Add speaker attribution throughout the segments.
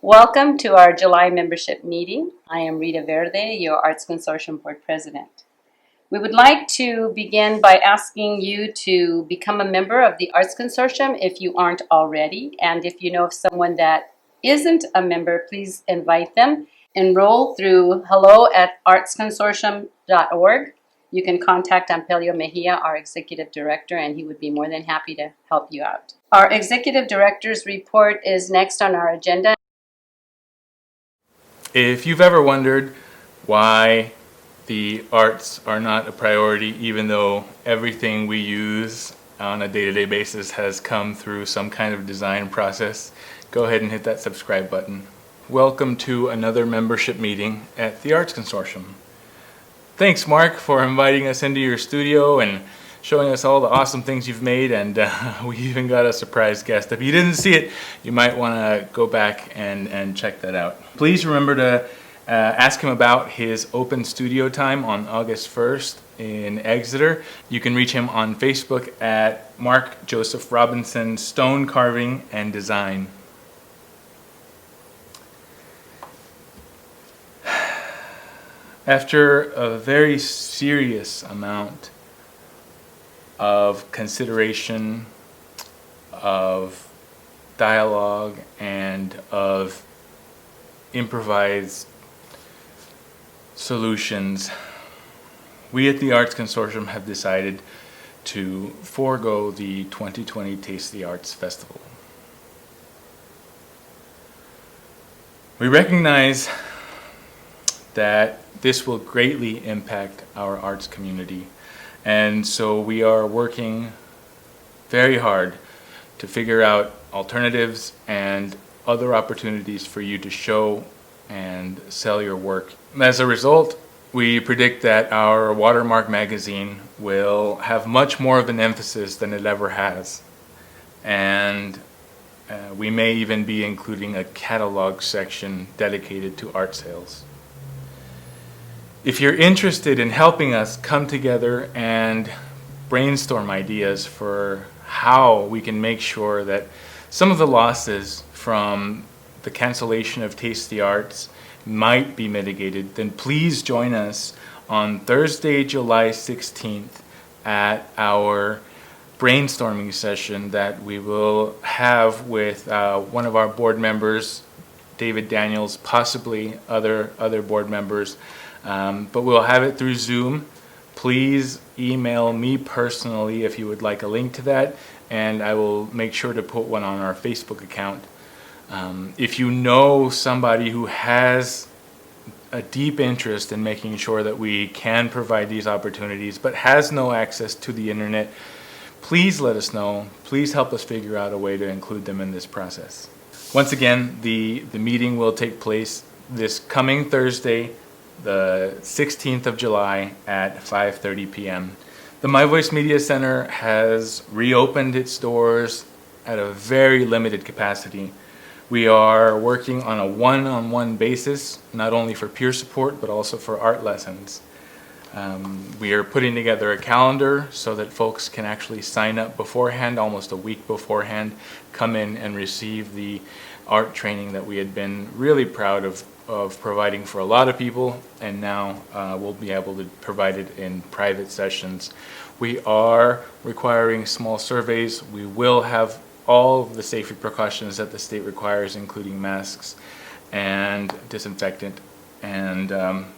Speaker 1: Welcome to our July membership meeting. I am Rita Verde, your Arts Consortium Board President. We would like to begin by asking you to become a member of the Arts Consortium if you aren't already, and if you know of someone that isn't a member, please invite them. Enroll through hello@artsconsortium.org. You can contact Ampelio Mejia, our Executive Director, and he would be more than happy to help you out. Our Executive Director's report is next on our agenda.
Speaker 2: If you've ever wondered why the arts are not a priority, even though everything we use on a day-to-day basis has come through some kind of design process, go ahead and hit that subscribe button. Welcome to another membership meeting at the Arts Consortium. Thanks, Mark, for inviting us into your studio and showing us all the awesome things you've made, and we even got a surprise guest. If you didn't see it, you might want to go back and check that out. Please remember to ask him about his open studio time on August 1st in Exeter. You can reach him on Facebook at Mark Joseph Robinson Stone Carving and Design. After a very serious amount of consideration, of dialogue, and of improvised solutions, we at the Arts Consortium have decided to forego the 2020 Taste the Arts Festival. We recognize that this will greatly impact our arts community, and so we are working very hard to figure out alternatives and other opportunities for you to show and sell your work. As a result, we predict that our Watermark magazine will have much more of an emphasis than it ever has, and we may even be including a catalog section dedicated to art sales. If you're interested in helping us come together and brainstorm ideas for how we can make sure that some of the losses from the cancellation of Taste the Arts might be mitigated, then please join us on Thursday, July 16th at our brainstorming session that we will have with one of our board members, David Daniels, possibly other board members. But we'll have it through Zoom. Please email me personally if you would like a link to that, and I will make sure to put one on our Facebook account. If you know somebody who has a deep interest in making sure that we can provide these opportunities but has no access to the internet, please let us know. Please help us figure out a way to include them in this process. Once again, the meeting will take place this coming Thursday, the 16th of July at 5:30 p.m. The My Voice Media Center has reopened its doors at a very limited capacity. We are working on a one-on-one basis, not only for peer support, but also for art lessons. We are putting together a calendar so that folks can actually sign up beforehand, almost a week beforehand, come in and receive the art training that we had been really proud of providing for a lot of people, and now we'll be able to provide it in private sessions. We are requiring small surveys. We will have all of the safety precautions that the state requires, including masks and disinfectant, and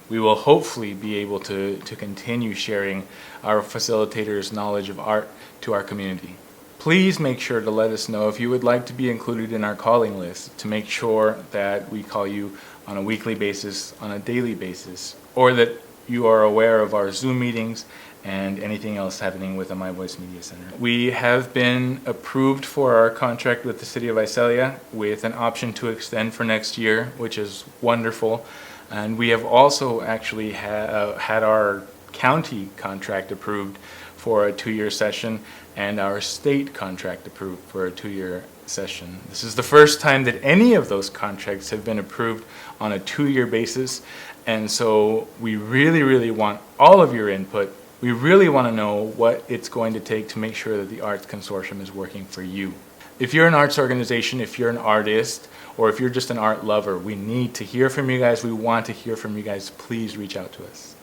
Speaker 2: we will hopefully be able to continue sharing our facilitators' knowledge of art to our community. Please make sure to let us know if you would like to be included in our calling list to make sure that we call you on a weekly basis, on a daily basis, or that you are aware of our Zoom meetings and anything else happening with the My Voice Media Center. We have been approved for our contract with the City of Visalia with an option to extend for next year, which is wonderful. And we have also actually had our county contract approved for a 2-year session and our state contract approved for a 2-year session. This is the first time that any of those contracts have been approved on a 2-year basis, and so we really want all of your input. We really want to know what it's going to take to make sure that the Arts Consortium is working for you. If you're an arts organization, if you're an artist, or if you're just an art lover, we need to hear from you guys. We want to hear from you guys. Please reach out to us.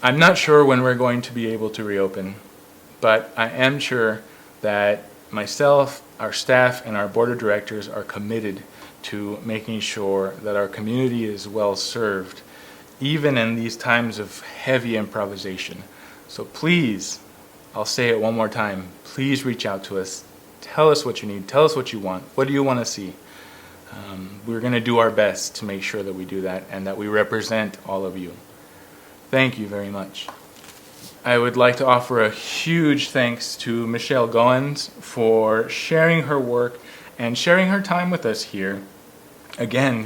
Speaker 2: I'm not sure when we're going to be able to reopen, but I am sure that myself, our staff, and our board of directors are committed to making sure that our community is well served, even in these times of heavy improvisation. So please, I'll say it one more time, please reach out to us. Tell us what you need. Tell us what you want. What do you want to see? We're going to do our best to make sure that we do that and that we represent all of you. Thank you very much. I would like to offer a huge thanks to Michelle Goins for sharing her work and sharing her time with us here. Again,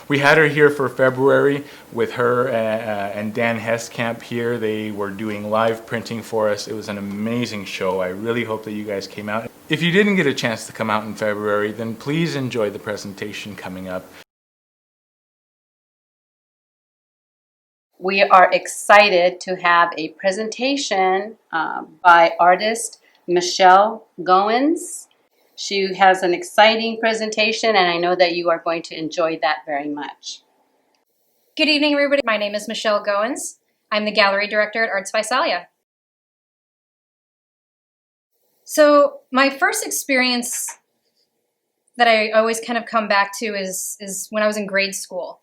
Speaker 2: we had her here for February with her and Dan Heskamp here. They were doing live printing for us. It was an amazing show. I really hope that you guys came out. If you didn't get a chance to come out in February, then please enjoy the presentation coming up.
Speaker 1: We are excited to have a presentation by artist Michelle Goins. She has an exciting presentation, and I know that you are going to enjoy that very much.
Speaker 3: Good evening, everybody. My name is Michelle Goins. I'm the gallery director at Arts Visalia. So my first experience that I always kind of come back to is when I was in grade school.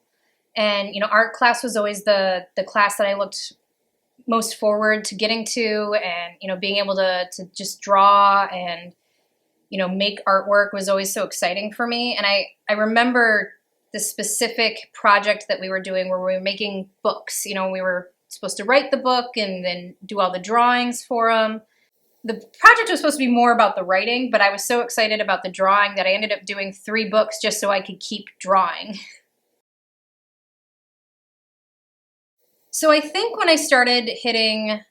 Speaker 3: And, art class was always the class that I looked most forward to getting to, and, being able to just draw and, make artwork was always so exciting for me. And I remember the specific project that we were doing where we were making books. We were supposed to write the book and then do all the drawings for them. The project was supposed to be more about the writing, but I was so excited about the drawing that I ended up doing 3 books just so I could keep drawing. So I think when I started hitting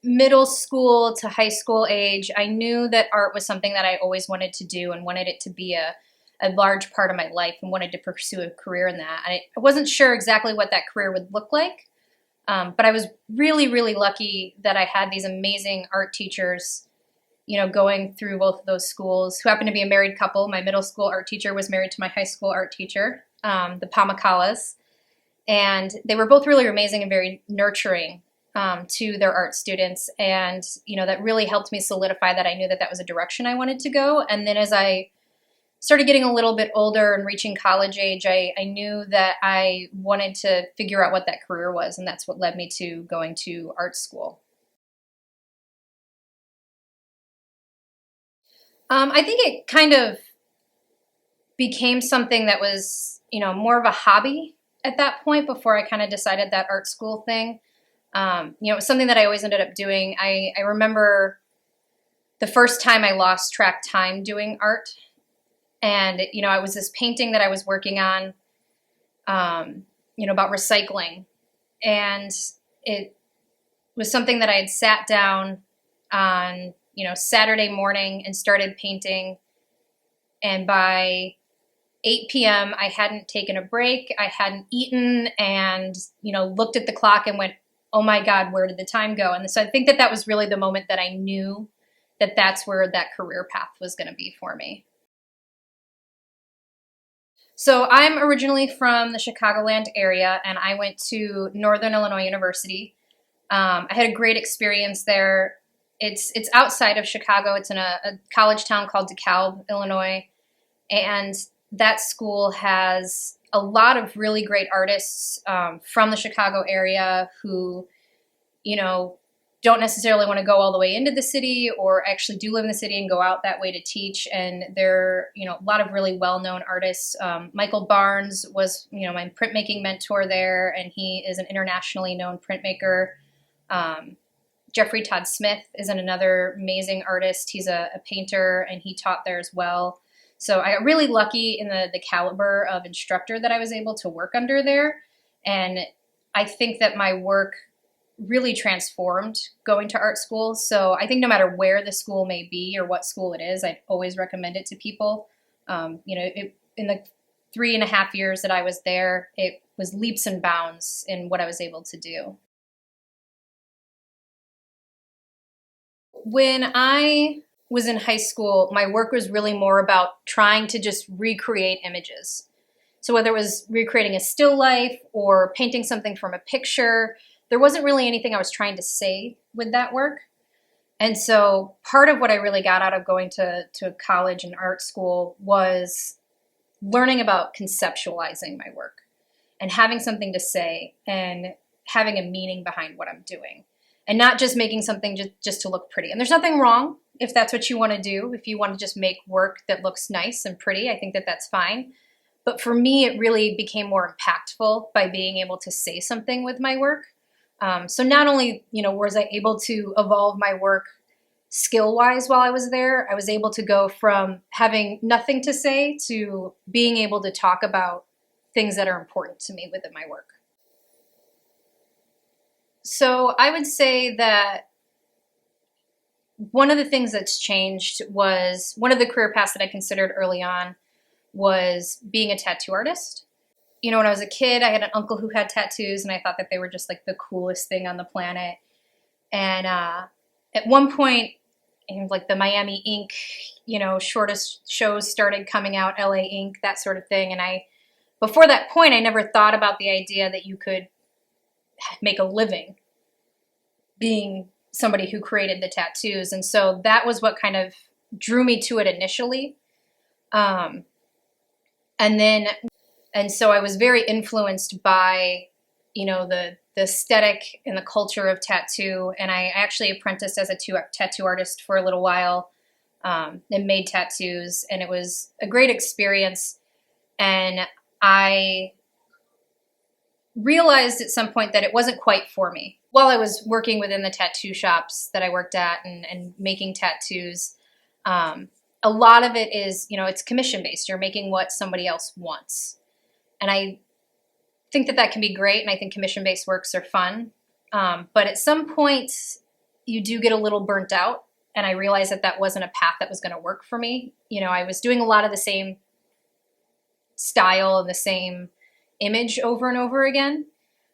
Speaker 3: middle school to high school age, I knew that art was something that I always wanted to do and wanted it to be a large part of my life and wanted to pursue a career in that. I wasn't sure exactly what that career would look like, but I was really, really lucky that I had these amazing art teachers, going through both of those schools, who happened to be a married couple. My middle school art teacher was married to my high school art teacher, the Pamakalas. And they were both really amazing and very nurturing to their art students. And, that really helped me solidify that I knew that that was a direction I wanted to go. And then as I started getting a little bit older and reaching college age, I knew that I wanted to figure out what that career was. And that's what led me to going to art school. I think it kind of became something that was, more of a hobby at that point before I kind of decided that art school thing. It was something that I always ended up doing. I remember the first time I lost track time doing art. And, it was this painting that I was working on, about recycling. And it was something that I had sat down on, Saturday morning and started painting. And by 8 p.m., I hadn't taken a break, I hadn't eaten, and, looked at the clock and went, oh my God, where did the time go? And so I think that was really the moment that I knew that that's where that career path was going to be for me. So I'm originally from the Chicagoland area, and I went to Northern Illinois University. I had a great experience there. It's outside of Chicago. It's in a college town called DeKalb, Illinois. And that school has a lot of really great artists from the Chicago area who, don't necessarily want to go all the way into the city or actually do live in the city and go out that way to teach. And there are, a lot of really well-known artists. Michael Barnes was, my printmaking mentor there, and he is an internationally known printmaker. Jeffrey Todd Smith is another amazing artist. He's a painter, and he taught there as well. So I got really lucky in the caliber of instructor that I was able to work under there. And I think that my work really transformed going to art school. So I think no matter where the school may be or what school it is, I always recommend it to people. In the 3.5 years that I was there, it was leaps and bounds in what I was able to do. When I was in high school, my work was really more about trying to just recreate images. So whether it was recreating a still life or painting something from a picture, there wasn't really anything I was trying to say with that work. And so part of what I really got out of going to college and art school was learning about conceptualizing my work and having something to say and having a meaning behind what I'm doing, and not just making something just to look pretty. And there's nothing wrong if that's what you want to do. If you want to just make work that looks nice and pretty, I think that that's fine. But for me, it really became more impactful by being able to say something with my work. So not only, was I able to evolve my work skill-wise while I was there, I was able to go from having nothing to say to being able to talk about things that are important to me within my work. So I would say that one of the things that's changed was one of the career paths that I considered early on was being a tattoo artist. When I was a kid, I had an uncle who had tattoos, and I thought that they were just like the coolest thing on the planet. And at one point, like the Miami Ink, shortest shows started coming out, LA Ink, that sort of thing. And before that point, I never thought about the idea that you could make a living being somebody who created the tattoos. And so that was what kind of drew me to it initially. And so I was very influenced by, the aesthetic and the culture of tattoo. And I actually apprenticed as a tattoo artist for a little while, and made tattoos. And it was a great experience. And I realized at some point that it wasn't quite for me. While I was working within the tattoo shops that I worked at and making tattoos, a lot of it is, it's commission-based. You're making what somebody else wants. And I think that can be great, and I think commission-based works are fun. But at some point, you do get a little burnt out, and I realized that wasn't a path that was going to work for me. I was doing a lot of the same style and the same image over and over again.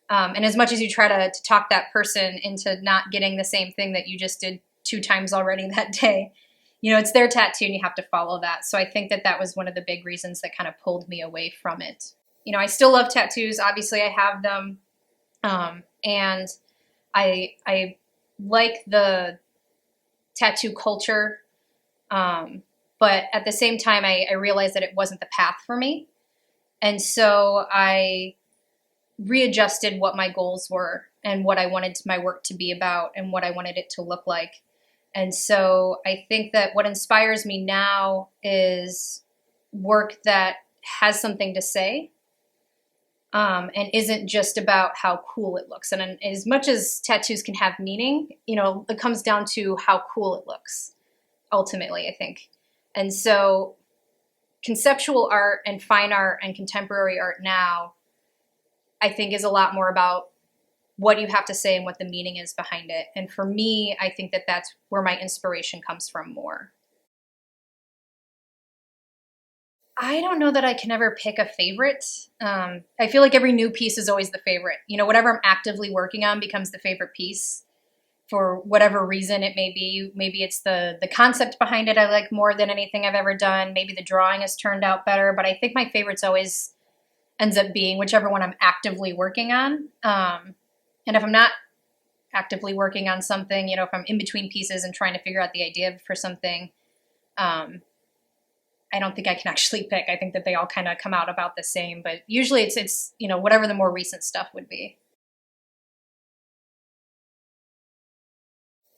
Speaker 3: And as much as you try to talk that person into not getting the same thing that you just did 2 times already that day, it's their tattoo and you have to follow that. So I think that was one of the big reasons that kind of pulled me away from it. I still love tattoos. Obviously, I have them. And I like the tattoo culture. But at the same time, I realized that it wasn't the path for me. And so I readjusted what my goals were and what I wanted my work to be about and what I wanted it to look like. And so I think that what inspires me now is work that has something to say, and isn't just about how cool it looks. And as much as tattoos can have meaning, it comes down to how cool it looks, ultimately, I think. And so conceptual art and fine art and contemporary art now, I think, is a lot more about what you have to say and what the meaning is behind it. And for me, I think that that's where my inspiration comes from more. I don't know that I can ever pick a favorite. I feel like every new piece is always the favorite. Whatever I'm actively working on becomes the favorite piece for whatever reason it may be. Maybe it's the concept behind it I like more than anything I've ever done. Maybe the drawing has turned out better, but I think my favorites always ends up being whichever one I'm actively working on. And if I'm not actively working on something, if I'm in between pieces and trying to figure out the idea for something, I don't think I can actually pick. I think that they all kind of come out about the same, but usually it's whatever the more recent stuff would be.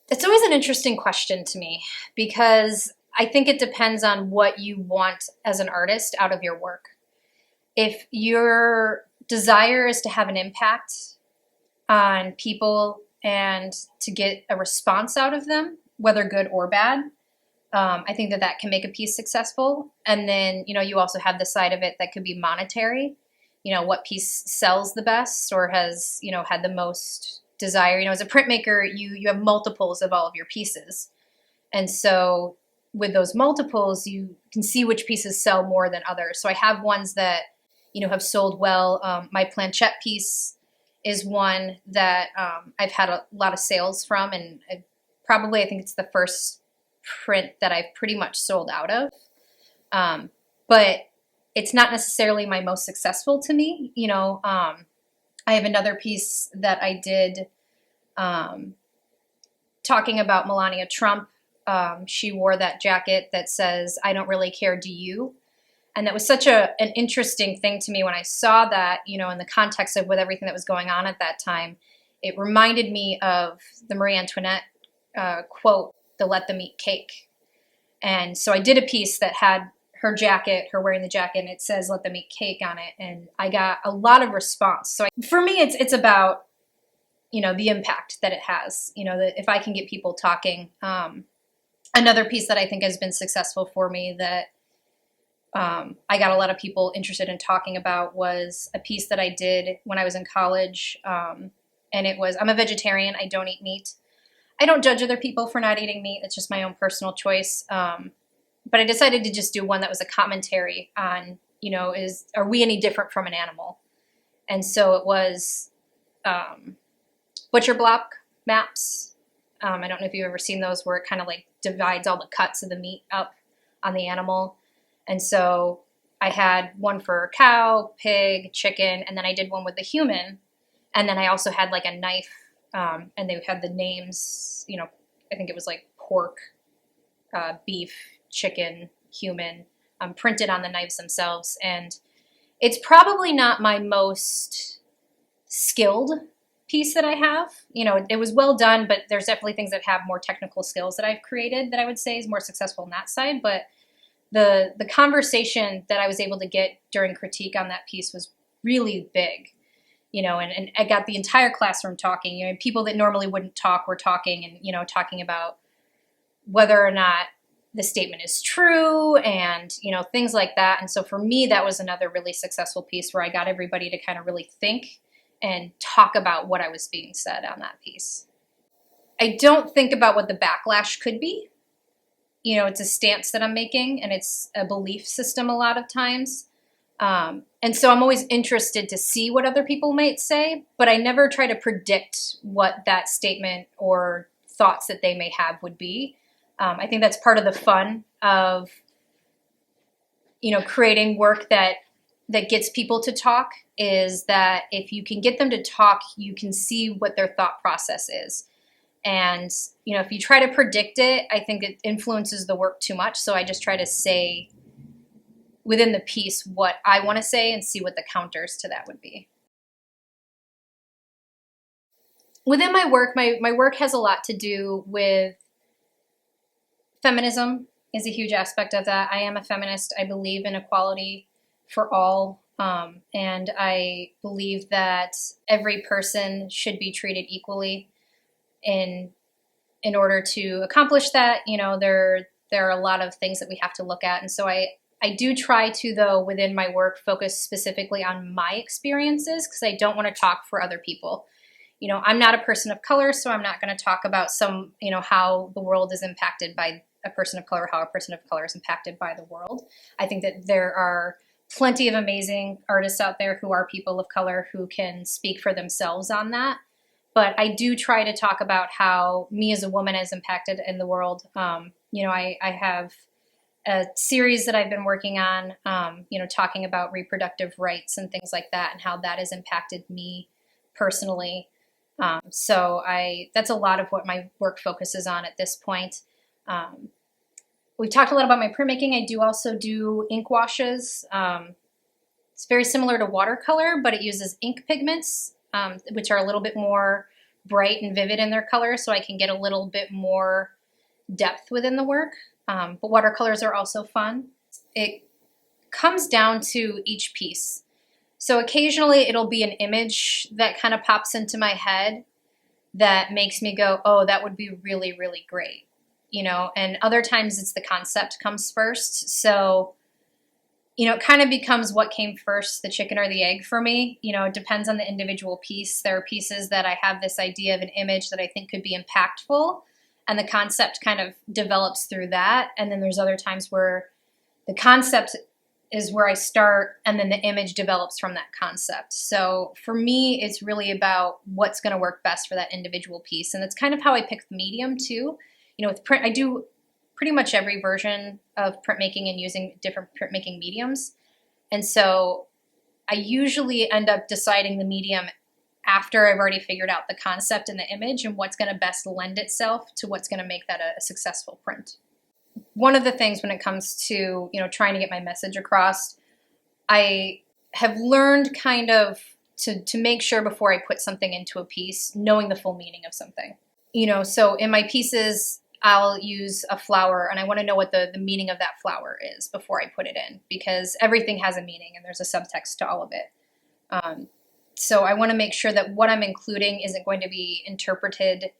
Speaker 3: It's always an interesting question to me because I think it depends on what you want as an artist out of your work. If your desire is to have an impact on people and to get a response out of them, whether good or bad, I think that can make a piece successful. And then, you also have the side of it that could be monetary, what piece sells the best or has, had the most desire. As a printmaker, you have multiples of all of your pieces. And so with those multiples, you can see which pieces sell more than others. So I have ones that, have sold well. My planchette piece is one that I've had a lot of sales from, and I think it's the first print that I've pretty much sold out of. But it's not necessarily my most successful to me. I have another piece that I did talking about Melania Trump. She wore that jacket that says, "I don't really care, do you?" And that was such an interesting thing to me when I saw that, in the context of with everything that was going on at that time. It reminded me of the Marie Antoinette quote, "The let them eat cake." And so I did a piece that had her jacket, her wearing the jacket, and it says "let them eat cake" on it. And I got a lot of response. So for me, it's about, the impact that it has, that if I can get people talking. Another piece that I think has been successful for me that I got a lot of people interested in talking about was a piece that I did when I was in college. And it was, I'm a vegetarian. I don't eat meat. I don't judge other people for not eating meat. It's just my own personal choice. But I decided to just do one that was a commentary on, are we any different from an animal? And so it was butcher block maps. I don't know if you've ever seen those where it kind of like divides all the cuts of the meat up on the animal. And so I had one for cow, pig, chicken, and then I did one with the human. And then I also had like a knife, and they had the names, I think it was like pork, beef, chicken, human, printed on the knives themselves. And it's probably not my most skilled piece that I have. It was well done, but there's definitely things that have more technical skills that I've created that I would say is more successful on that side. But the conversation that I was able to get during critique on that piece was really big, and I got the entire classroom talking. People that normally wouldn't talk were talking and, talking about whether or not the statement is true and, things like that. And so for me, that was another really successful piece where I got everybody to kind of really think and talk about what I was being said on that piece. I don't think about what the backlash could be. It's a stance that I'm making, and it's a belief system a lot of times. And so I'm always interested to see what other people might say, but I never try to predict what that statement or thoughts that they may have would be. I think that's part of the fun of, creating work that gets people to talk, is that if you can get them to talk, you can see what their thought process is. And, if you try to predict it, I think it influences the work too much. So I just try to say within the piece what I want to say and see what the counters to that would be. Within my work, my work has a lot to do with feminism is a huge aspect of that. I am a feminist. I believe in equality for all. And I believe that every person should be treated equally. In order to accomplish that, there are a lot of things that we have to look at. And so I do try to, though, within my work, focus specifically on my experiences, because I don't want to talk for other people. I'm not a person of color, so I'm not going to talk about how the world is impacted by a person of color, how a person of color is impacted by the world. I think that there are plenty of amazing artists out there who are people of color who can speak for themselves on that. But I do try to talk about how me as a woman is impacted in the world. I have a series that I've been working on, talking about reproductive rights and things like that, and how that has impacted me personally. So that's a lot of what my work focuses on at this point. We've talked a lot about my printmaking. I do also do ink washes. It's very similar to watercolor, but it uses ink pigments, which are a little bit more bright and vivid in their color, so I can get a little bit more depth within the work. But watercolors are also fun. It comes down to each piece. So occasionally it'll be an image that kind of pops into my head that makes me go, oh, that would be really, really great. And other times it's the concept comes first. So it kind of becomes what came first, the chicken or the egg for me. It depends on the individual piece. There are pieces that I have this idea of an image that I think could be impactful, and the concept kind of develops through that. And then there's other times where the concept is where I start, and then the image develops from that concept. So for me, it's really about what's going to work best for that individual piece. And that's kind of how I pick the medium too. With print, I do pretty much every version of printmaking and using different printmaking mediums. And so I usually end up deciding the medium after I've already figured out the concept and the image and what's going to best lend itself to what's going to make that a successful print. One of the things when it comes to, trying to get my message across, I have learned kind of to make sure before I put something into a piece, knowing the full meaning of something. So in my pieces, I'll use a flower and I want to know what the meaning of that flower is before I put it in, because everything has a meaning and there's a subtext to all of it. So I want to make sure that what I'm including isn't going to be interpreted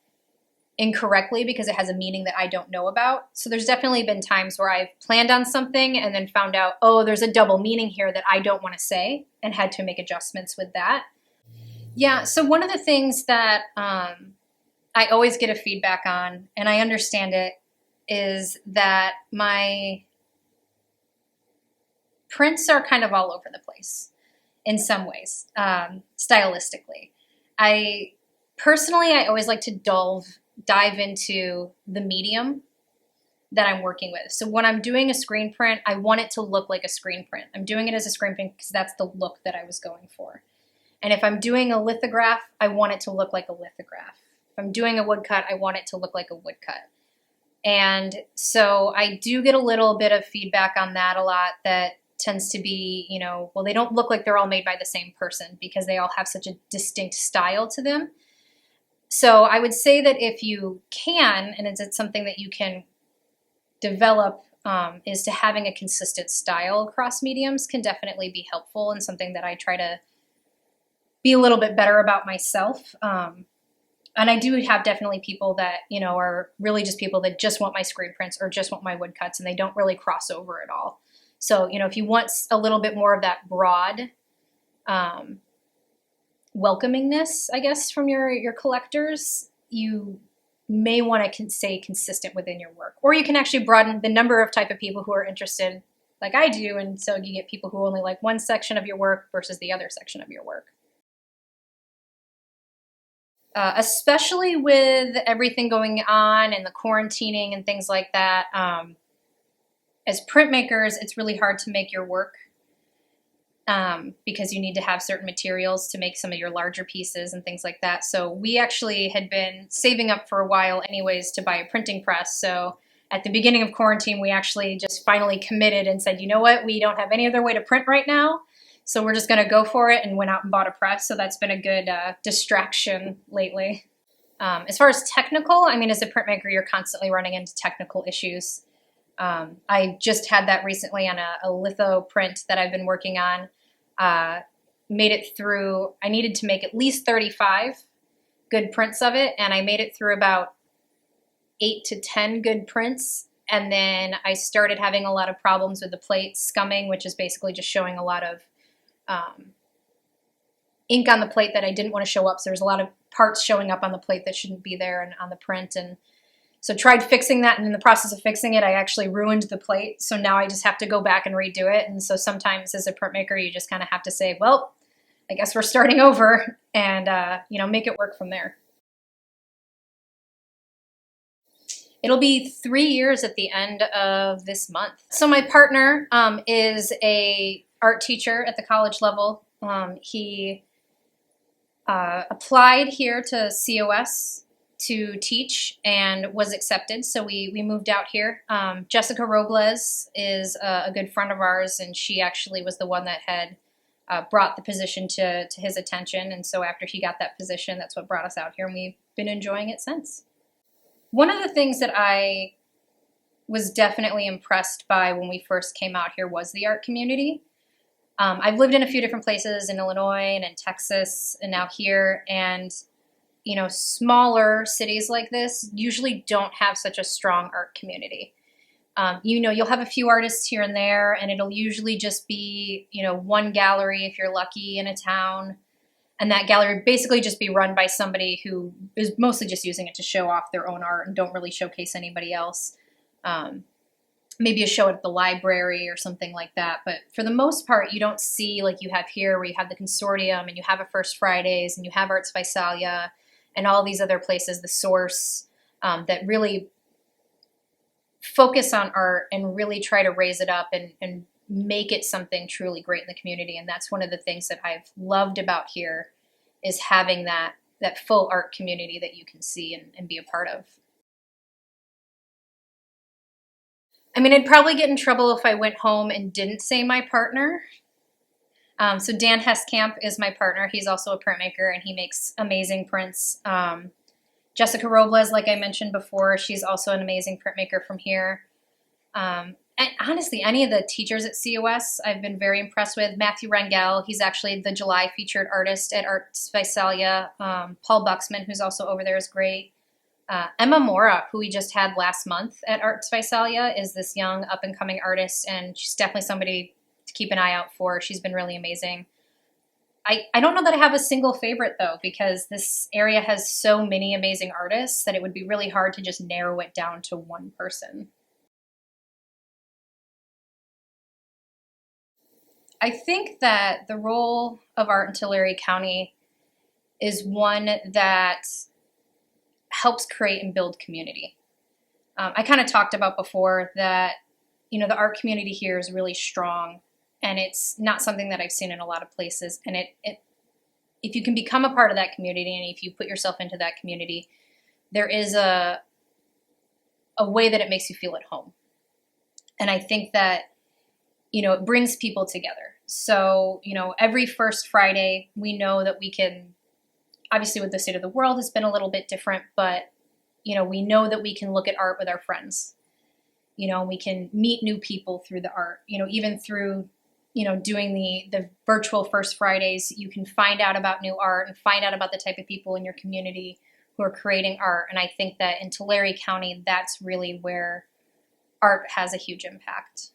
Speaker 3: incorrectly because it has a meaning that I don't know about. So there's definitely been times where I've planned on something and then found out, oh, there's a double meaning here that I don't want to say, and had to make adjustments with that. Yeah, so one of the things that I always get a feedback on, and I understand it, is that my prints are kind of all over the place in some ways, stylistically. I always like to dive into the medium that I'm working with. So when I'm doing a screen print, I want it to look like a screen print. I'm doing it as a screen print because that's the look that I was going for. And if I'm doing a lithograph, I want it to look like a lithograph. If I'm doing a woodcut, I want it to look like a woodcut. And so I do get a little bit of feedback on that a lot, that tends to be, well, they don't look like they're all made by the same person because they all have such a distinct style to them. So I would say that if you can, and it's something that you can develop, is to having a consistent style across mediums can definitely be helpful, and something that I try to be a little bit better about myself. And I do have definitely people that, are really just people that just want my screen prints or just want my woodcuts, and they don't really cross over at all. So, if you want a little bit more of that broad welcomingness, I guess, from your collectors, you may want to stay consistent within your work. Or you can actually broaden the number of type of people who are interested, like I do, and so you get people who only like one section of your work versus the other section of your work. Especially with everything going on and the quarantining and things like that, as printmakers, it's really hard to make your work because you need to have certain materials to make some of your larger pieces and things like that. So we actually had been saving up for a while anyways to buy a printing press. So at the beginning of quarantine, we actually just finally committed and said, you know what, we don't have any other way to print right now, so we're just going to go for it, and went out and bought a press. So that's been a good distraction lately. As far as technical, as a printmaker, you're constantly running into technical issues. I just had that recently on a litho print that I've been working on. Made it through, I needed to make at least 35 good prints of it, and I made it through about 8 to 10 good prints. And then I started having a lot of problems with the plate scumming, which is basically just showing a lot of ink on the plate that I didn't want to show up. So there's a lot of parts showing up on the plate that shouldn't be there and on the print. And so tried fixing that, and in the process of fixing it, I actually ruined the plate. So now I just have to go back and redo it. And so sometimes as a printmaker, you just kind of have to say, well, I guess we're starting over, and make it work from there. It'll be 3 years at the end of this month. So my partner is a art teacher at the college level. He applied here to COS to teach and was accepted, so we moved out here. Jessica Robles is a good friend of ours, and she actually was the one that had brought the position to his attention, and so after he got that position, that's what brought us out here, and we've been enjoying it since. One of the things that I was definitely impressed by when we first came out here was the art community. I've lived in a few different places in Illinois and in Texas and now here, and smaller cities like this usually don't have such a strong art community. You'll have a few artists here and there, and it'll usually just be, one gallery if you're lucky in a town. And that gallery basically just be run by somebody who is mostly just using it to show off their own art and don't really showcase anybody else. Maybe a show at the library or something like that. But for the most part, you don't see like you have here, where you have the Consortium and you have a First Fridays and you have Arts Visalia and all these other places, the Source, that really focus on art and really try to raise it up and make it something truly great in the community. And that's one of the things that I've loved about here, is having that full art community that you can see and be a part of. I mean, I'd probably get in trouble if I went home and didn't say my partner. So Dan Heskamp is my partner. He's also a printmaker, and he makes amazing prints. Jessica Robles, like I mentioned before, she's also an amazing printmaker from here. And honestly, any of the teachers at COS I've been very impressed with. Matthew Rangel, he's actually the July featured artist at Arts Visalia. Paul Buxman, who's also over there, is great. Emma Mora, who we just had last month at Arts Visalia, is this young up-and-coming artist, and she's definitely somebody to keep an eye out for. She's been really amazing. I don't know that I have a single favorite, though, because this area has so many amazing artists that it would be really hard to just narrow it down to one person. I think that the role of art in Tulare County is one that helps create and build community. I kind of talked about before that, the art community here is really strong, and it's not something that I've seen in a lot of places. And if you can become a part of that community, and if you put yourself into that community, there is a way that it makes you feel at home. And I think that, it brings people together. So, every first Friday, we know that we can, obviously with the state of the world, it's been a little bit different, but, we know that we can look at art with our friends. We can meet new people through the art, even through, doing the virtual First Fridays. You can find out about new art and find out about the type of people in your community who are creating art. And I think that in Tulare County, that's really where art has a huge impact.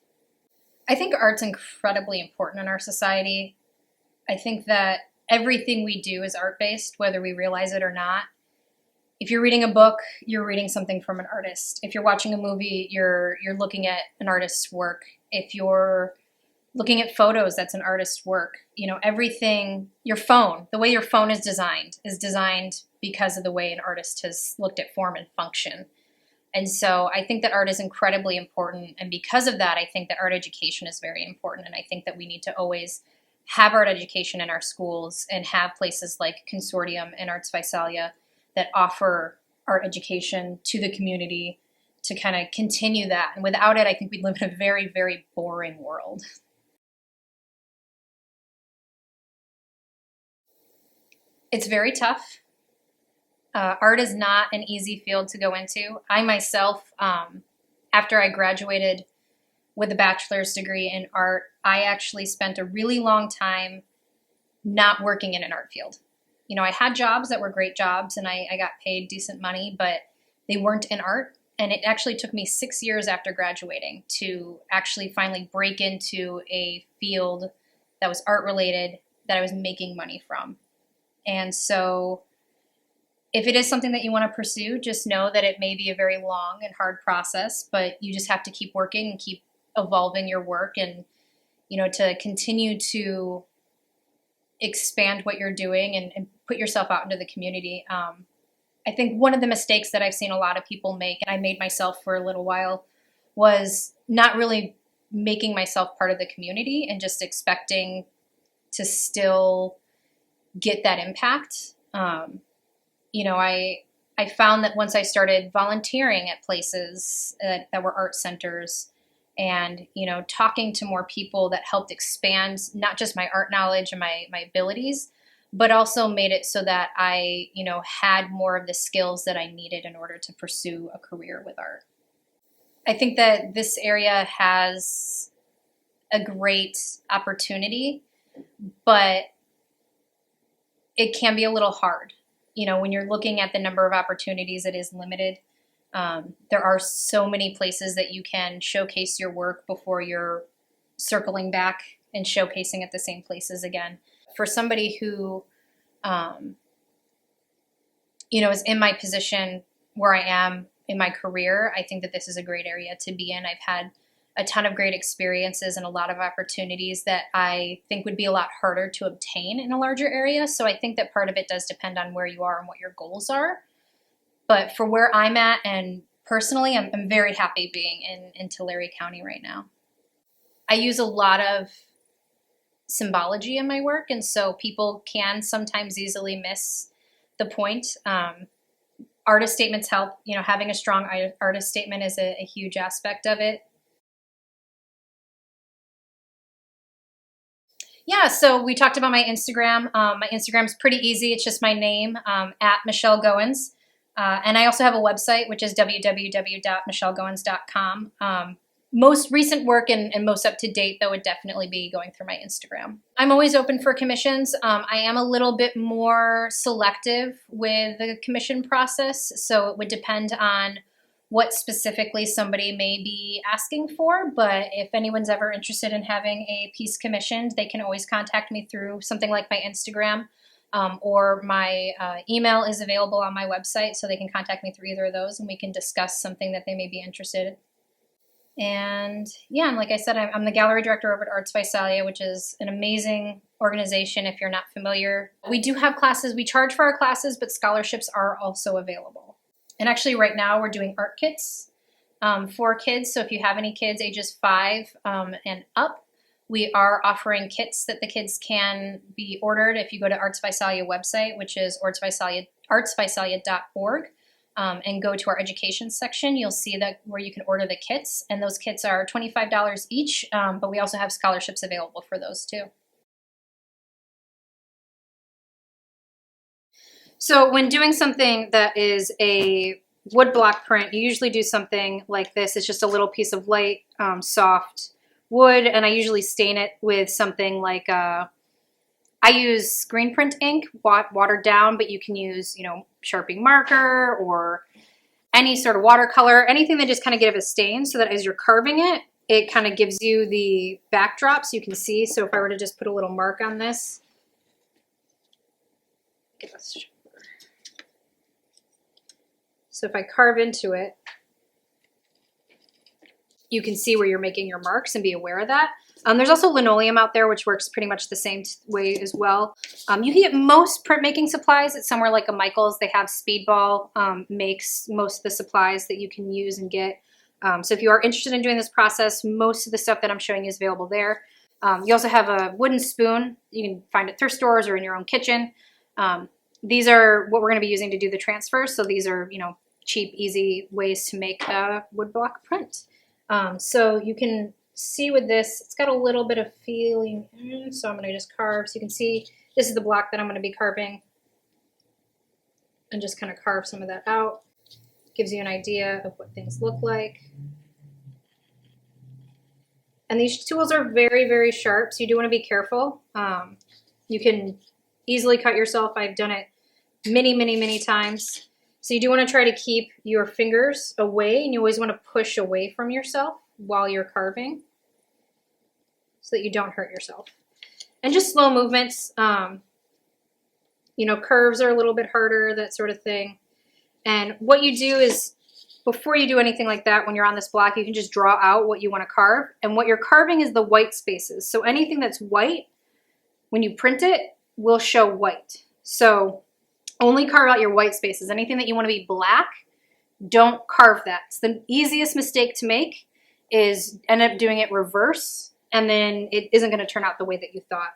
Speaker 3: I think art's incredibly important in our society. I think that everything we do is art-based, whether we realize it or not. If you're reading a book, you're reading something from an artist. If you're watching a movie, you're looking at an artist's work. If you're looking at photos, that's an artist's work. Everything, your phone, the way your phone is designed because of the way an artist has looked at form and function. And so I think that art is incredibly important. And because of that, I think that art education is very important. And I think that we need to always have art education in our schools and have places like Consortium and Arts Visalia that offer art education to the community to kind of continue that. And without it, I think we'd live in a very, very boring world. It's very tough. Art is not an easy field to go into. I myself, after I graduated with a bachelor's degree in art, I actually spent a really long time not working in an art field. I had jobs that were great jobs, and I got paid decent money, but they weren't in art. And it actually took me 6 years after graduating to actually finally break into a field that was art related, that I was making money from. And so if it is something that you want to pursue, just know that it may be a very long and hard process, but you just have to keep working and keep evolving your work and, to continue to expand what you're doing and put yourself out into the community. I think one of the mistakes that I've seen a lot of people make, and I made myself for a little while, was not really making myself part of the community and just expecting to still get that impact. I found that once I started volunteering at places that were art centers and, talking to more people, that helped expand not just my art knowledge and my abilities, but also made it so that I, had more of the skills that I needed in order to pursue a career with art. I think that this area has a great opportunity, but it can be a little hard. When you're looking at the number of opportunities, it is limited. There are so many places that you can showcase your work before you're circling back and showcasing at the same places again. For somebody who, is in my position where I am in my career, I think that this is a great area to be in. I've had a ton of great experiences and a lot of opportunities that I think would be a lot harder to obtain in a larger area. So I think that part of it does depend on where you are and what your goals are. But for where I'm at and personally, I'm very happy being in Tulare County right now. I use a lot of symbology in my work, and so people can sometimes easily miss the point. Artist statements help. You know, having a strong artist statement is a huge aspect of it. Yeah, so we talked about my Instagram. My Instagram's pretty easy. It's just my name, at Michelle Goins. And I also have a website, which is www.michellegoins.com. Most recent work and most up to date, though, would definitely be going through my Instagram. I'm always open for commissions. I am a little bit more selective with the commission process, so it would depend on what specifically somebody may be asking for. But if anyone's ever interested in having a piece commissioned, they can always contact me through something like my Instagram, or my email is available on my website, so they can contact me through either of those, and we can discuss something that they may be interested in. And yeah, and like I said, I'm the gallery director over at Arts Visalia, which is an amazing organization if you're not familiar. We do have classes. We charge for our classes, but scholarships are also available. And actually right now we're doing art kits for kids. So if you have any kids ages 5 and up, we are offering kits that the kids can be ordered. If you go to Arts Visalia website, which is artsvisalia.org, and go to our education section, you'll see that where you can order the kits. And those kits are $25 each, but we also have scholarships available for those too. So when doing something that is a wood block print, you usually do something like this. It's just a little piece of light, soft wood, and I usually stain it with something like, I use screen print ink, watered down, but you can use, you know, Sharpie marker or any sort of watercolor, anything that just kind of give a stain so that as you're carving it, it kind of gives you the backdrop so you can see. So if I were to just put a little mark on this, so if I carve into it, you can see where you're making your marks and be aware of that. There's also linoleum out there, which works pretty much the same way as well. You can get most printmaking supplies at somewhere like a Michael's. They have Speedball, makes most of the supplies that you can use and get. So if you are interested in doing this process, most of the stuff that I'm showing you is available there. You also have a wooden spoon. You can find at thrift stores or in your own kitchen. These are what we're going to be using to do the transfers. So these are, you know, cheap, easy ways to make a woodblock print. So you can see with this, it's got a little bit of feeling, so I'm going to just carve. So you can see this is the block that I'm going to be carving, and just kind of carve some of that out. Gives you an idea of what things look like. And these tools are very, very sharp, so you do want to be careful. You can easily cut yourself. I've done it many, many, many times. So you do want to try to keep your fingers away, and you always want to push away from yourself while you're carving so that you don't hurt yourself. And just slow movements. You know, curves are a little bit harder, that sort of thing. And what you do is, before you do anything like that, when you're on this block, you can just draw out what you want to carve. And what you're carving is the white spaces. So anything that's white, when you print it, will show white. So only carve out your white spaces. Anything that you want to be black, don't carve that. It's the easiest mistake to make is end up doing it reverse, and then it isn't going to turn out the way that you thought.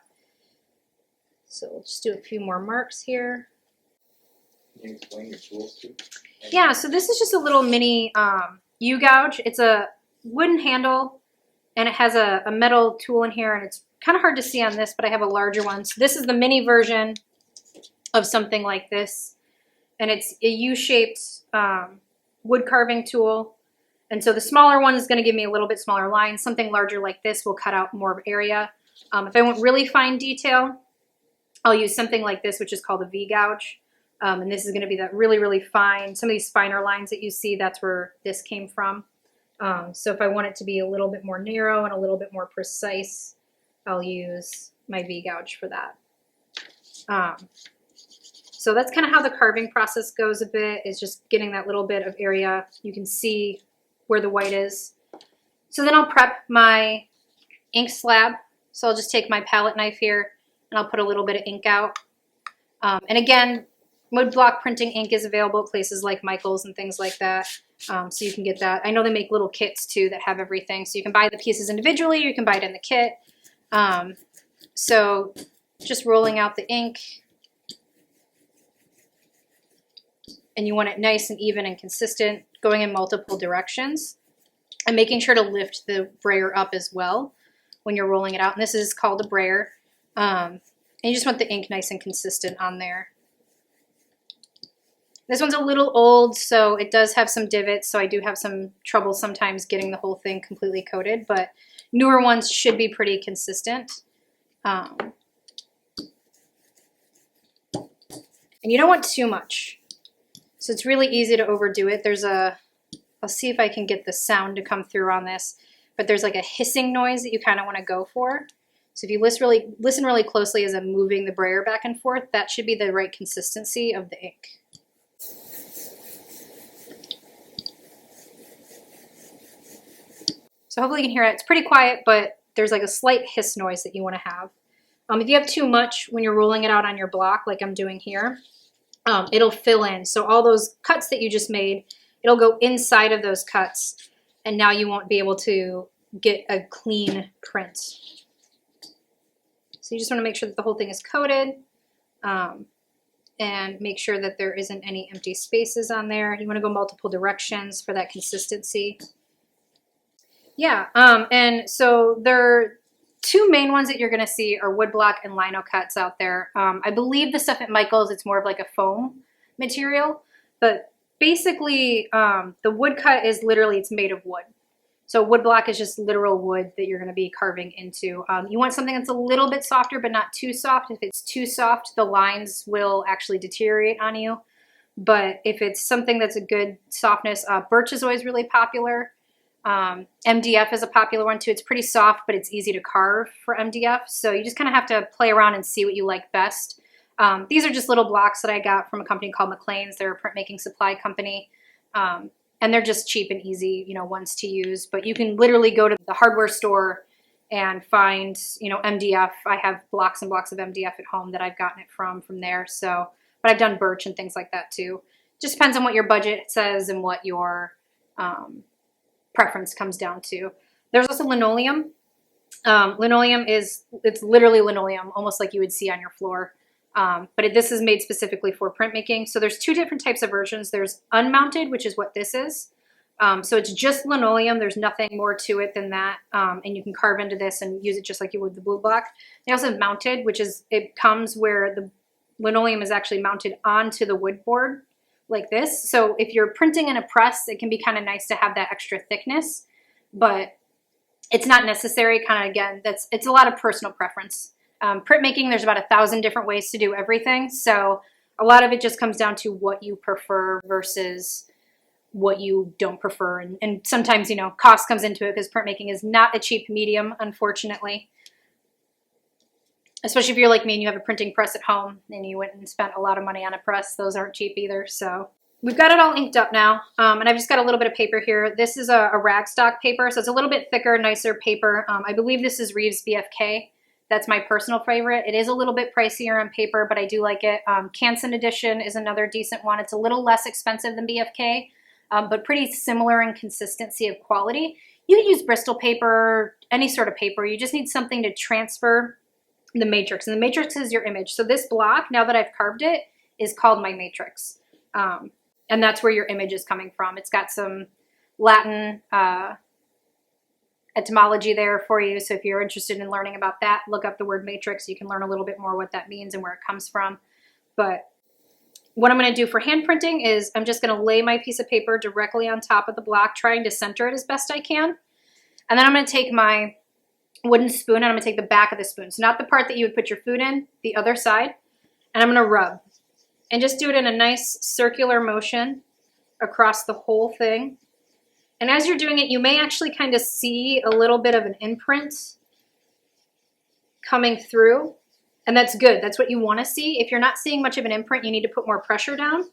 Speaker 3: So we'll just do a few more marks here.
Speaker 2: Can you explain your tools too?
Speaker 3: Yeah, so this is just a little mini U-gouge. It's a wooden handle, and it has a metal tool in here, and it's kind of hard to see on this, but I have a larger one. So this is the mini version of something like this, and it's a U-shaped wood carving tool. And so the smaller one is going to give me a little bit smaller lines. Something larger like this will cut out more of area. If I want really fine detail, I'll use something like this, which is called a V-gouge. And this is going to be that really, really fine. Some of these finer lines that you see, that's where this came from. So if I want it to be a little bit more narrow and a little bit more precise, I'll use my V-gouge for that. So that's kind of how the carving process goes a bit, is just getting that little bit of area. You can see where the white is. So then I'll prep my ink slab. So I'll just take my palette knife here and I'll put a little bit of ink out. And again, Woodblock printing ink is available at places like Michael's and things like that. So you can get that. I know they make little kits too that have everything. So you can buy the pieces individually, or you can buy it in the kit. So just rolling out the ink. And you want it nice and even and consistent, going in multiple directions. And making sure to lift the brayer up as well when you're rolling it out. And this is called a brayer. And you just want the ink nice and consistent on there. This one's a little old, so it does have some divots, so I do have some trouble sometimes getting the whole thing completely coated, but newer ones should be pretty consistent. And you don't want too much. So it's really easy to overdo it. There's a, I'll see if I can get the sound to come through on this, but there's like a hissing noise that you kind of want to go for. So if you listen really closely as I'm moving the brayer back and forth, that should be the right consistency of the ink. So hopefully you can hear it. It's pretty quiet, but there's like a slight hiss noise that you want to have. If you have too much when you're rolling it out on your block, like I'm doing here, it'll fill in. So all those cuts that you just made, it'll go inside of those cuts, and now you won't be able to get a clean print. So you just want to make sure that the whole thing is coated, and make sure that there isn't any empty spaces on there. You want to go multiple directions for that consistency. Yeah, and so there are two main ones that you're going to see are woodblock and lino cuts out there. I believe the stuff at Michael's, it's more of like a foam material, but basically the wood cut is literally, it's made of wood. So woodblock is just literal wood that you're going to be carving into. You want something that's a little bit softer, but not too soft. If it's too soft, the lines will actually deteriorate on you. But if it's something that's a good softness, birch is always really popular. MDF is a popular one too. It's pretty soft, but it's easy to carve for MDF. So you just kind of have to play around and see what you like best. These are just little blocks that I got from a company called McLean's. They're a printmaking supply company. And they're just cheap and easy, you know, ones to use. But you can literally go to the hardware store and find, you know, MDF. I have blocks and blocks of MDF at home that I've gotten it from there. So, but I've done birch and things like that too. Just depends on what your budget says and what your preference comes down to. There's also linoleum. Linoleum is, it's literally linoleum, almost like you would see on your floor. But this is made specifically for printmaking. So there's two different types of versions. There's unmounted, which is what this is. So it's just linoleum. There's nothing more to it than that. And you can carve into this and use it just like you would the blue block. They also have mounted, which is, it comes where the linoleum is actually mounted onto the wood board like this. So if you're printing in a press, it can be kind of nice to have that extra thickness, but it's not necessary. Kind of, again, it's a lot of personal preference. Printmaking, there's about 1,000 different ways to do everything. So a lot of it just comes down to what you prefer versus what you don't prefer. And sometimes, you know, cost comes into it because printmaking is not a cheap medium, unfortunately. Especially if you're like me and you have a printing press at home and you went and spent a lot of money on a press. Those aren't cheap either. So we've got it all inked up now. And I've just got a little bit of paper here. This is a ragstock paper. So it's a little bit thicker, nicer paper. I believe this is Reeves BFK. That's my personal favorite. It is a little bit pricier on paper, but I do like it. Canson edition is another decent one. It's a little less expensive than BFK, but pretty similar in consistency of quality. You can use Bristol paper, any sort of paper. You just need something to transfer the matrix, and the matrix is your image. So this block, now that I've carved it, is called my matrix. And that's where your image is coming from. It's got some Latin etymology there for you. So if you're interested in learning about that, look up the word matrix. You can learn a little bit more what that means and where it comes from. But what I'm going to do for hand printing is I'm just going to lay my piece of paper directly on top of the block, trying to center it as best I can. And then I'm going to take my wooden spoon and I'm going to take the back of the spoon. So not the part that you would put your food in, the other side. And I'm going to rub. And just do it in a nice circular motion across the whole thing. And as you're doing it, you may actually kind of see a little bit of an imprint coming through. And that's good. That's what you want to see. If you're not seeing much of an imprint, you need to put more pressure down.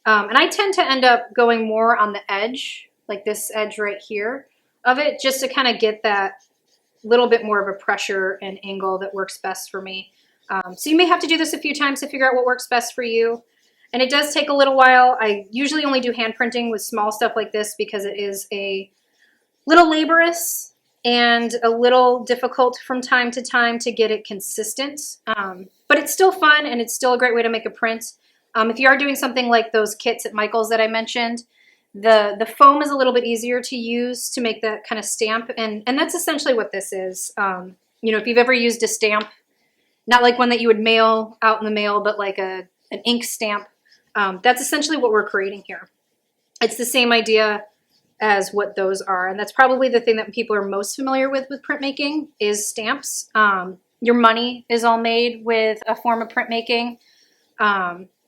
Speaker 3: And I tend to end up going more on the edge, like this edge right here of it, just to kind of get that little bit more of a pressure and angle that works best for me. So you may have to do this a few times to figure out what works best for you. And it does take a little while. I usually only do hand printing with small stuff like this because it is a little laborious and a little difficult from time to time to get it consistent. But it's still fun and it's still a great way to make a print. If you are doing something like those kits at Michael's that I mentioned, the foam is a little bit easier to use to make that kind of stamp. And that's essentially what this is. You know, if you've ever used a stamp, not like one that you would mail out in the mail, but like an ink stamp, that's essentially what we're creating here. It's the same idea as what those are. And that's probably the thing that people are most familiar with printmaking is stamps. Your money is all made with a form of printmaking.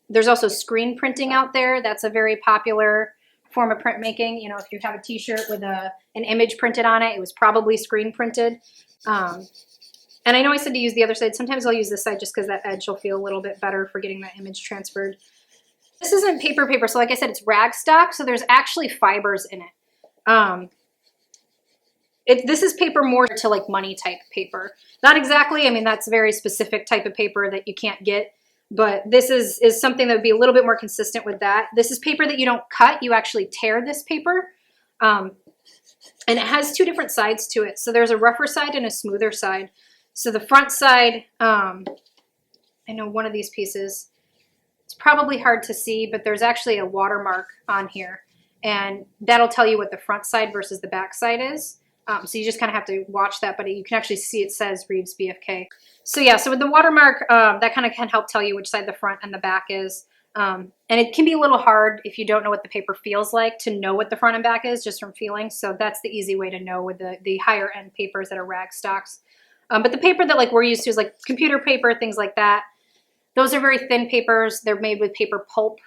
Speaker 3: There's also screen printing out there. That's a very popular form of printmaking. You know, if you have a t-shirt with an image printed on it, it was probably screen printed. And I know I said to use the other side. Sometimes I'll use this side just because that edge will feel a little bit better for getting that image transferred. This isn't paper. So like I said, it's rag stock. So there's actually fibers in it. This is paper more to like money type paper. Not exactly. I mean, that's a very specific type of paper that you can't get. But this is something that would be a little bit more consistent with that. This is paper that you don't cut. You actually tear this paper. And it has two different sides to it. So there's a rougher side and a smoother side. So the front side, I know one of these pieces, it's probably hard to see, but there's actually a watermark on here. And that'll tell you what the front side versus the back side is. So you just kind of have to watch that, but you can actually see it says Reeves BFK. So yeah, so with the watermark, that kind of can help tell you which side the front and the back is. And it can be a little hard if you don't know what the paper feels like to know what the front and back is just from feeling. So that's the easy way to know with the higher end papers that are rag stocks. But the paper that like we're used to is like computer paper, things like that. Those are very thin papers. They're made with paper pulp,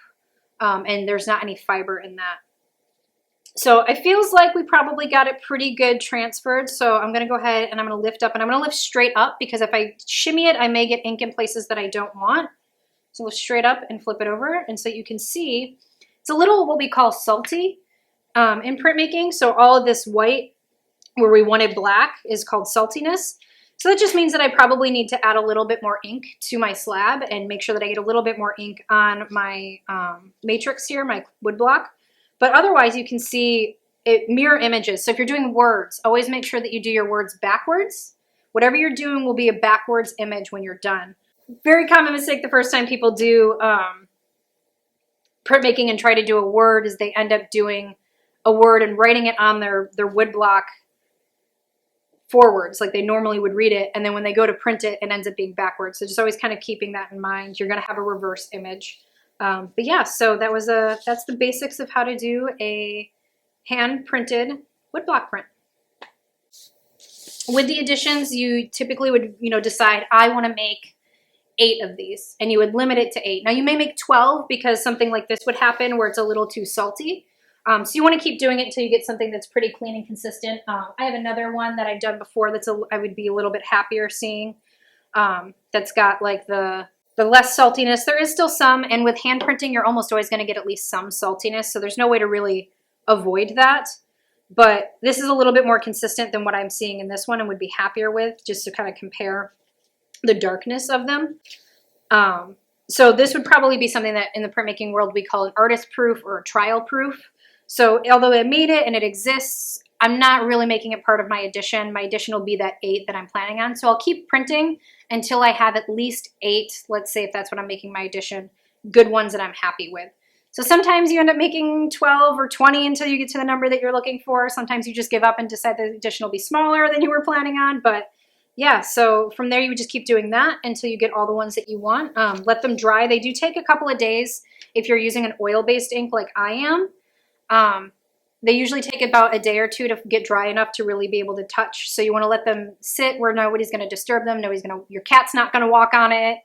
Speaker 3: and there's not any fiber in that. So it feels like we probably got it pretty good transferred. So I'm going to go ahead and I'm going to lift up, and I'm going to lift straight up because if I shimmy it, I may get ink in places that I don't want. So lift straight up and flip it over. And so you can see it's a little what we call salty in printmaking. So all of this white where we wanted black is called saltiness. So that just means that I probably need to add a little bit more ink to my slab and make sure that I get a little bit more ink on my matrix here, my wood block. But otherwise you can see it mirror images. So if you're doing words, always make sure that you do your words backwards. Whatever you're doing will be a backwards image when you're done. Very common mistake the first time people do printmaking and try to do a word is they end up doing a word and writing it on their wood block forwards like they normally would read it, and then when they go to print it, it ends up being backwards. So just always kind of keeping that in mind. You're going to have a reverse image. But yeah, so that's the basics of how to do a hand printed woodblock print. With the additions, you typically would decide I want to make 8 of these, and you would limit it to 8. Now you may make 12 because something like this would happen where it's a little too salty. So you want to keep doing it until you get something that's pretty clean and consistent. I have another one that I've done before I would be a little bit happier seeing. That's got like the less saltiness. There is still some, and with hand printing, you're almost always going to get at least some saltiness. So there's no way to really avoid that. But this is a little bit more consistent than what I'm seeing in this one and would be happier with, just to kind of compare the darkness of them. So this would probably be something that in the printmaking world we call an artist proof or a trial proof. So although I made it and it exists, I'm not really making it part of my edition. My edition will be that 8 that I'm planning on. So I'll keep printing until I have at least 8, let's say if that's what I'm making my edition, good ones that I'm happy with. So sometimes you end up making 12 or 20 until you get to the number that you're looking for. Sometimes you just give up and decide the edition will be smaller than you were planning on. But yeah, so from there you would just keep doing that until you get all the ones that you want. Let them dry. They do take a couple of days if you're using an oil-based ink like I am. They usually take about a day or 2 to get dry enough to really be able to touch. So you want to let them sit where nobody's going to disturb them. Your cat's not going to walk on it.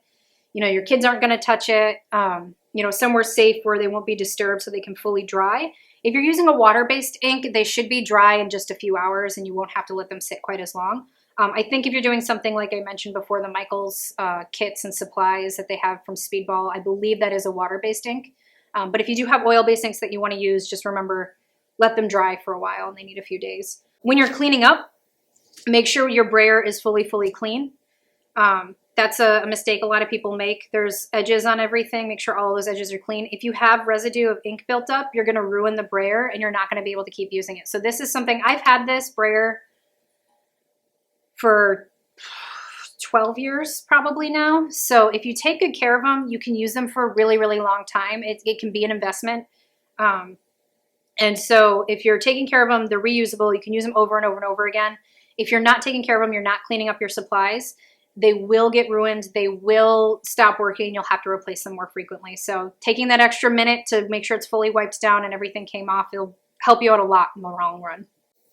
Speaker 3: Your kids aren't going to touch it. Somewhere safe where they won't be disturbed so they can fully dry. If you're using a water-based ink, they should be dry in just a few hours and you won't have to let them sit quite as long. I think if you're doing something like I mentioned before, the Michael's kits and supplies that they have from Speedball, I believe that is a water-based ink. But if you do have oil-based inks that you want to use, just remember, let them dry for a while and they need a few days. When you're cleaning up, make sure your brayer is fully clean. That's a mistake a lot of people make. There's edges on everything. Make sure all those edges are clean. If you have residue of ink built up, you're going to ruin the brayer and you're not going to be able to keep using it. So this is something, I've had this brayer for 12 years probably now. So if you take good care of them, you can use them for a really, really long time. It can be an investment. And so if you're taking care of them, they're reusable. You can use them over and over and over again. If you're not taking care of them, you're not cleaning up your supplies, they will get ruined. They will stop working. You'll have to replace them more frequently. So taking that extra minute to make sure it's fully wiped down and everything came off, it'll help you out a lot in the long run.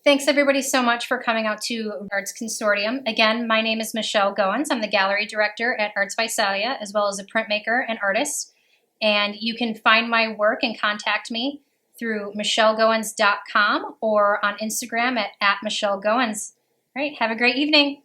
Speaker 3: Thanks everybody so much for coming out to Arts Consortium. Again, my name is Michelle Goins. I'm the gallery director at Arts Visalia, as well as a printmaker and artist. And you can find my work and contact me through michellegoins.com or on Instagram at @MichelleGoins. All right, have a great evening.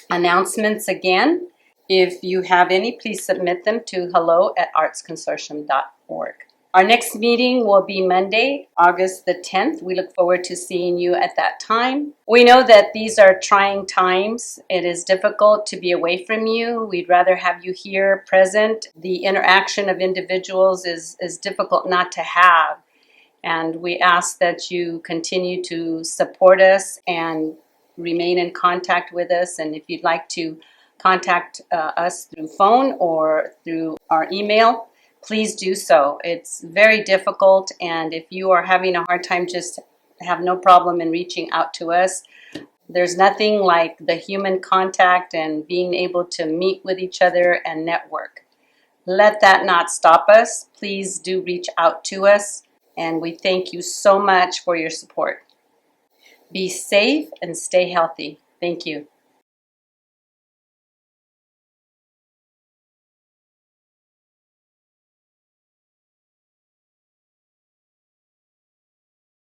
Speaker 1: Announcements again. If you have any, please submit them to hello@artsconsortium.org. Our next meeting will be Monday, August the 10th. We look forward to seeing you at that time. We know that these are trying times. It is difficult to be away from you. We'd rather have you here present. The interaction of individuals is difficult not to have. And we ask that you continue to support us and remain in contact with us. And if you'd like to contact us through phone or through our email, please do so. It's very difficult, and if you are having a hard time, just have no problem in reaching out to us. There's nothing like the human contact and being able to meet with each other and network. Let that not stop us. Please do reach out to us, and we thank you so much for your support. Be safe and stay healthy. Thank you.